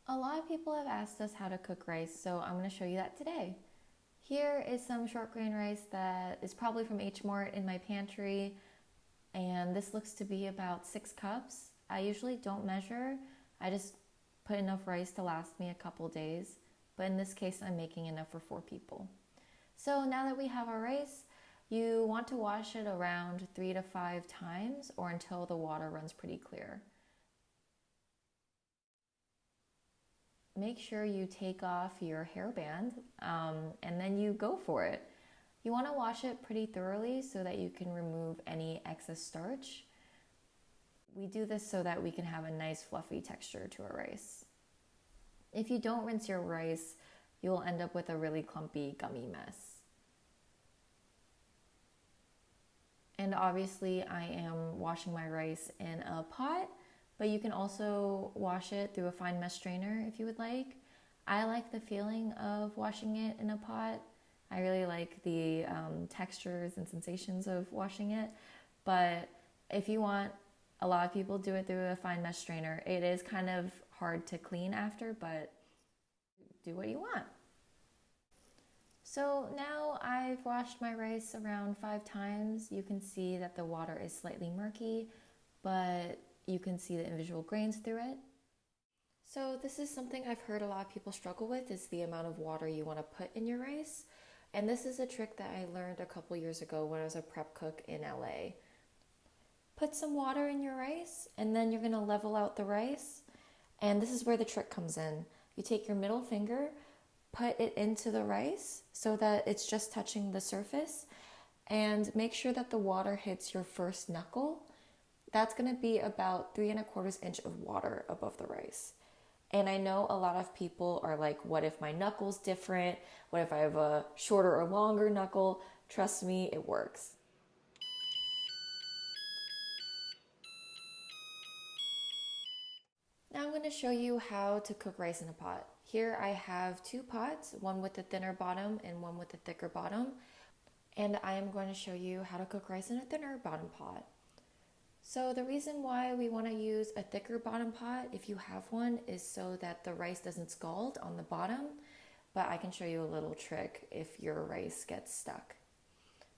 A lot of people have asked us how to cook rice, so I'm going to show you that today. Here is some short grain rice that is probably from H Mart in my pantry, and this looks to be about 6 cups. I usually don't measure, I just put enough rice to last me a couple days, but in this case I'm making enough for 4 people. So now that we have our rice, you want to wash it around 3 to 5 times or until the water runs pretty clear. Make sure you take off your hairband and then you go for it. You want to wash it pretty thoroughly so that you can remove any excess starch. We do this so that we can have a nice fluffy texture to our rice. If you don't rinse your rice, you'll end up with a really clumpy, gummy mess. And obviously I am washing my rice in a pot, but you can also wash it through a fine mesh strainer if you would like. I like the feeling of washing it in a pot. I really like the textures and sensations of washing it, but if you want, a lot of people do it through a fine mesh strainer. It is kind of hard to clean after, but do what you want. So now I've washed my rice around 5 times. You can see that the water is slightly murky, but you can see the individual grains through it. So this is something I've heard a lot of people struggle with, is the amount of water you want to put in your rice. And this is a trick that I learned a couple years ago when I was a prep cook in LA. Put some water in your rice and then you're going to level out the rice. And this is where the trick comes in. You take your middle finger, put it into the rice so that it's just touching the surface, and make sure that the water hits your first knuckle. That's going to be about 3¼ inch of water above the rice. And I know a lot of people are like, what if my knuckle's different? What if I have a shorter or longer knuckle? Trust me, it works. Now I'm going to show you how to cook rice in a pot. Here I have 2 pots, one with a thinner bottom and one with a thicker bottom. And I am going to show you how to cook rice in a thinner bottom pot. So the reason why we want to use a thicker bottom pot, if you have one, is so that the rice doesn't scald on the bottom. But I can show you a little trick if your rice gets stuck.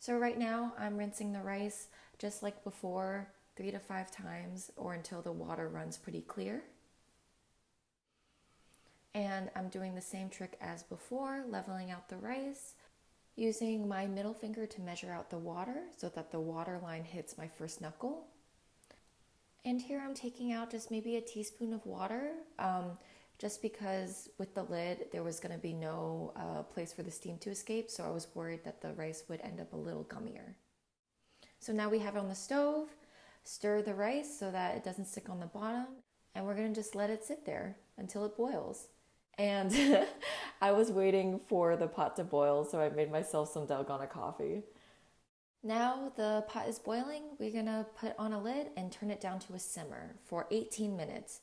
So right now I'm rinsing the rice just like before, 3 to 5 times or until the water runs pretty clear. And I'm doing the same trick as before, leveling out the rice, using my middle finger to measure out the water so that the water line hits my first knuckle. And here I'm taking out just maybe a teaspoon of water, just because with the lid there was going to be no place for the steam to escape, so I was worried that the rice would end up a little gummier. So now we have it on the stove. Stir the rice so that it doesn't stick on the bottom, and we're going to just let it sit there until it boils. And I was waiting for the pot to boil, so I made myself some Dalgona coffee. Now the pot is boiling, we're going to put on a lid and turn it down to a simmer for 18 minutes.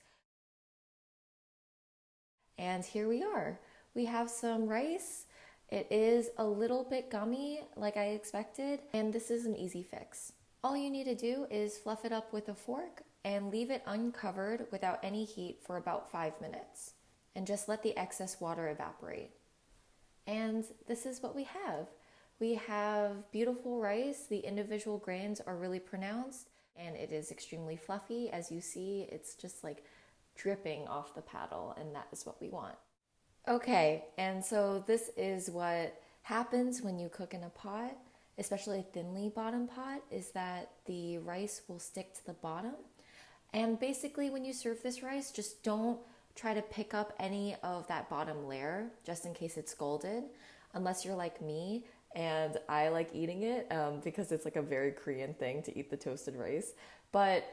And here we are. We have some rice. It is a little bit gummy like I expected, and this is an easy fix. All you need to do is fluff it up with a fork and leave it uncovered without any heat for about 5 minutes. And just let the excess water evaporate. And this is what we have. We have beautiful rice. The individual grains are really pronounced and it is extremely fluffy. As you see, it's just like dripping off the paddle, and that is what we want. Okay, and so this is what happens when you cook in a pot, especially a thinly bottom pot, is that the rice will stick to the bottom. And basically when you serve this rice, just don't try to pick up any of that bottom layer just in case it's scalded, unless you're like me and I like eating it because it's like a very Korean thing to eat the toasted rice. But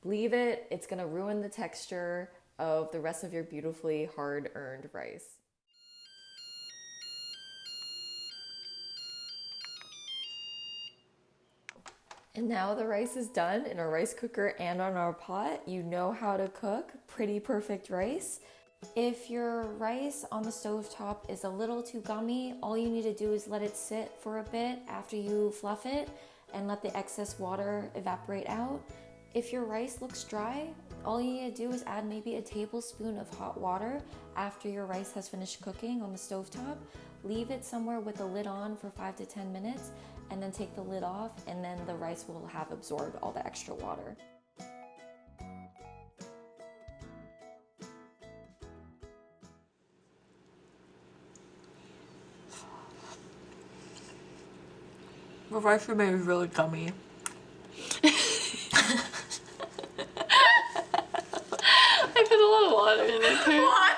leave it, it's gonna ruin the texture of the rest of your beautifully hard-earned rice. And now the rice is done in a rice cooker and on our pot. You know how to cook pretty perfect rice. If your rice on the stovetop is a little too gummy, all you need to do is let it sit for a bit after you fluff it and let the excess water evaporate out. If your rice looks dry, all you need to do is add maybe a tablespoon of hot water after your rice has finished cooking on the stovetop. Leave it somewhere with the lid on for 5 to 10 minutes, and then take the lid off, and then the rice will have absorbed all the extra water. The rice you made is really gummy. I put a lot of water in it too.